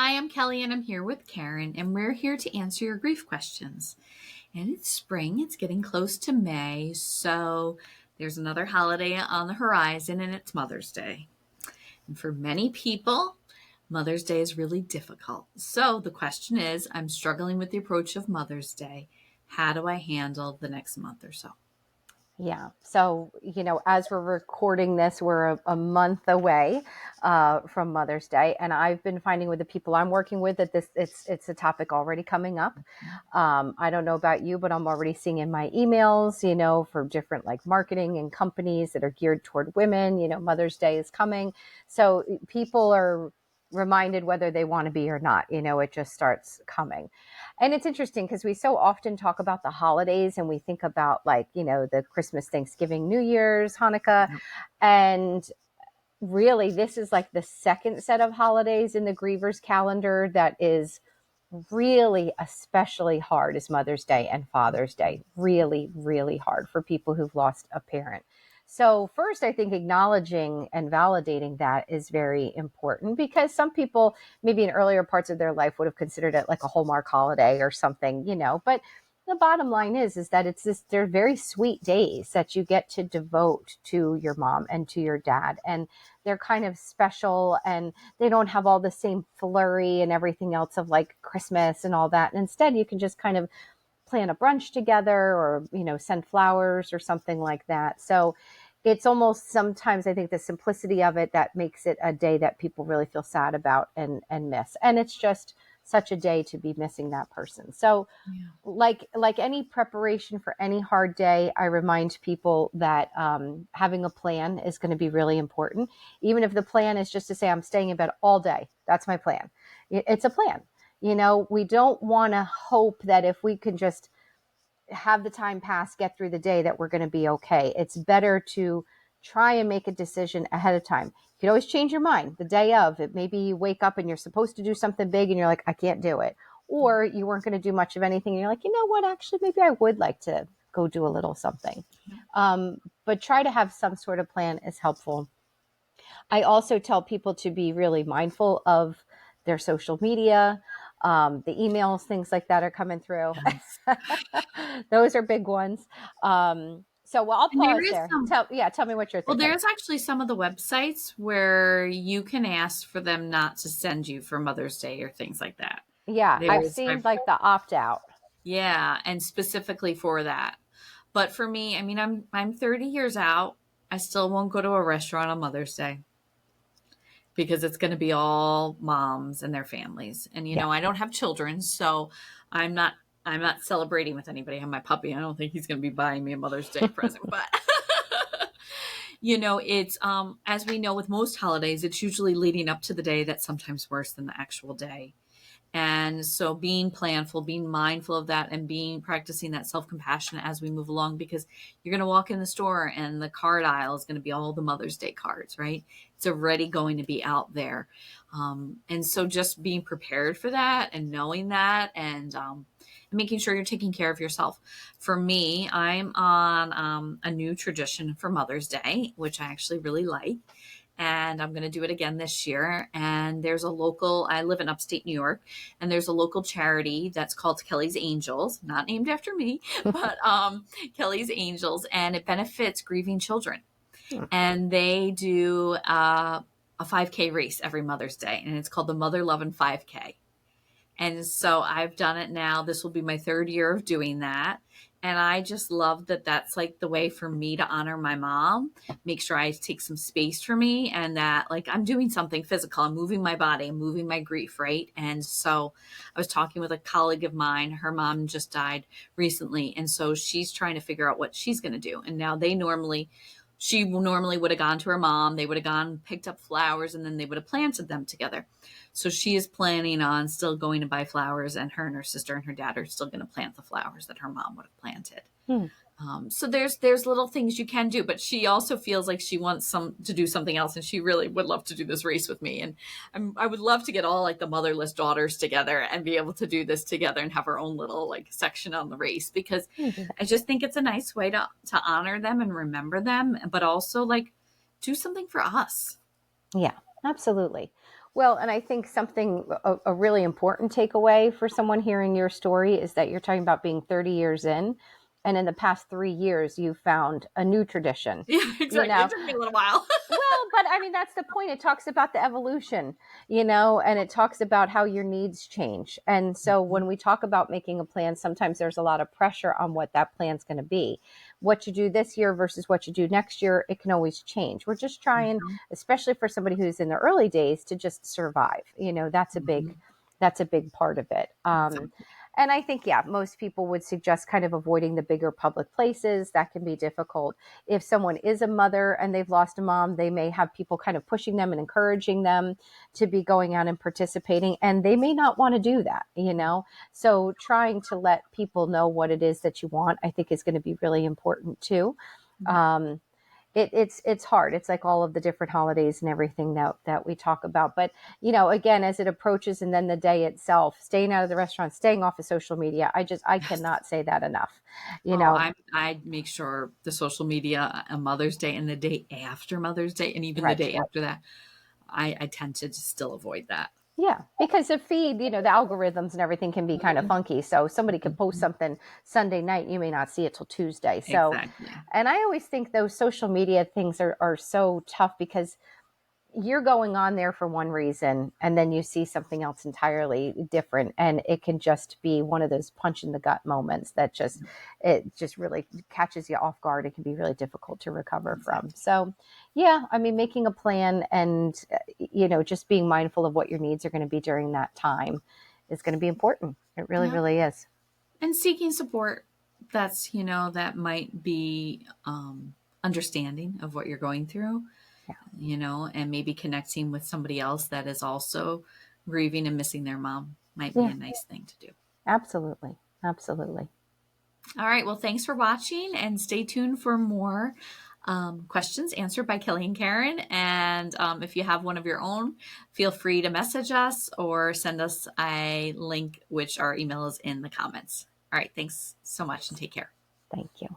Hi, I'm Kelly and I'm here with Karyn, and we're here to answer your grief questions. And it's spring, it's getting close to May, so there's another holiday on the horizon, and it's Mother's Day. And for many people, Mother's Day is really difficult. So the question is, I'm struggling with the approach of Mother's Day. How do I handle the next month or so? Yeah. So, as we're recording this, we're a month away from Mother's Day, and I've been finding with the people I'm working with that it's a topic already coming up. I don't know about you, but I'm already seeing in my emails, for different like marketing and companies that are geared toward women. Mother's Day is coming, so people are reminded whether they want to be or not. It just starts coming. And it's interesting because we so often talk about the holidays and we think about like, the Christmas, Thanksgiving, New Year's, Hanukkah. And really, this is like the second set of holidays in the grievers calendar that is really especially hard is Mother's Day and Father's Day. Really, really hard for people who've lost a parent. So first, I think acknowledging and validating that is very important because some people maybe in earlier parts of their life would have considered it like a Hallmark holiday or something, but the bottom line is that they're very sweet days that you get to devote to your mom and to your dad. And they're kind of special and they don't have all the same flurry and everything else of like Christmas and all that. And instead you can just kind of plan a brunch together or, send flowers or something like that. So it's almost sometimes I think the simplicity of it that makes it a day that people really feel sad about and miss. And it's just such a day to be missing that person. So Yeah. like any preparation for any hard day, I remind people that having a plan is going to be really important. Even if the plan is just to say, I'm staying in bed all day. That's my plan. It's a plan. We don't want to hope that if we can just have the time pass, get through the day, that we're going to be okay. It's better to try and make a decision ahead of time. You can always change your mind the day of it. Maybe you wake up and you're supposed to do something big and you're like, I can't do it. Or you weren't going to do much of anything. And you're like, you know what? Actually, maybe I would like to go do a little something. But try to have some sort of plan is helpful. I also tell people to be really mindful of their social media. The emails, things like that are coming through. Yes. Those are big ones. Well, I'll And there pause is there. some Tell me what you're Well, thinking. there's actually some of the websites where you can ask for them not to send you for Mother's Day or things like that. Yeah, I've There's seen I've like the opt out. Yeah, and specifically for that. But for me, I mean, I'm 30 years out. I still won't go to a restaurant on Mother's Day because it's going to be all moms and their families. And Yeah. I don't have children, so I'm not I'm not celebrating with anybody. I have my puppy. I don't think he's going to be buying me a Mother's Day present, but it's as we know with most holidays, it's usually leading up to the day that's sometimes worse than the actual day. And so being planful, being mindful of that and being practicing that self-compassion as we move along, because you're going to walk in the store and the card aisle is going to be all the Mother's Day cards, right? It's already going to be out there. And so just being prepared for that and knowing that and making sure you're taking care of yourself. For me, I'm on a new tradition for Mother's Day, which I actually really like. And I'm going to do it again this year. And I live in upstate New York, and there's a local charity that's called Kelly's Angels, not named after me, but Kelly's Angels, and it benefits grieving children. Hmm. And they do a 5K race every Mother's Day, and it's called the Mother Lovin' 5K. And so I've done it now. This will be my third year of doing that. And I just love that that's like the way for me to honor my mom, make sure I take some space for me and that like I'm doing something physical. I'm moving my body, I'm moving my grief, right? And so I was talking with a colleague of mine. Her mom just died recently. And so she's trying to figure out what she's going to do. And now she normally would have gone to her mom. They would have gone, picked up flowers, and then they would have planted them together. So she is planning on still going to buy flowers, and her sister and her dad are still going to plant the flowers that her mom would have planted. Hmm. So there's little things you can do, but she also feels like she wants to do something else, and she really would love to do this race with me. And I would love to get all like the motherless daughters together and be able to do this together and have our own little like section on the race, because I just think it's a nice way to honor them and remember them, but also like do something for us. Yeah, absolutely. Well, and I think a really important takeaway for someone hearing your story is that you're talking about being 30 years in, and in the past 3 years, you found a new tradition. Yeah, You exactly. It know, took me a little while. well, but I mean, that's the point. It talks about the evolution, and it talks about how your needs change. And so when we talk about making a plan, sometimes there's a lot of pressure on what that plan's going to be. What you do this year versus what you do next year, it can always change. We're just trying, Mhm. especially for somebody who's in the early days, to just survive. Mhm. That's a big part of it. Exactly. And I think, yeah, most people would suggest kind of avoiding the bigger public places. That can be difficult. If someone is a mother and they've lost a mom, they may have people kind of pushing them and encouraging them to be going out and participating, and they may not want to do that. So trying to let people know what it is that you want, I think, is going to be really important too. Yeah. Um, it's hard. It's like all of the different holidays and everything that we talk about. But again, as it approaches, and then the day itself, staying out of the restaurant, staying off of social media. I Yes. cannot say that enough. You Oh, know, I make sure the social media on Mother's Day and the day after Mother's Day and even the right. day after that, I tend to just still avoid that. Yeah, because the feed, the algorithms and everything can be kind of Mhm. funky. So somebody could post Mhm. something Sunday night, you may not see it till Tuesday. So, Exactly. and I always think those social media things are so tough because you're going on there for one reason and then you see something else entirely different, and it can just be one of those punch in the gut moments that just really catches you off guard. It can be really difficult to recover from. Exactly. So yeah, I mean, making a plan and just being mindful of what your needs are going to be during that time is going to be important. It really, Yeah. really is. And seeking support that's, that might be understanding of what you're going through, Yeah, and maybe connecting with somebody else that is also grieving and missing their mom might be yeah, a nice thing to do. absolutely, absolutely. All right. Well, thanks for watching and stay tuned for more questions answered by Kelly and Karyn. And if you have one of your own, feel free to message us or send us a link, which our email is in the comments. All right. Thanks so much and take care. Thank you.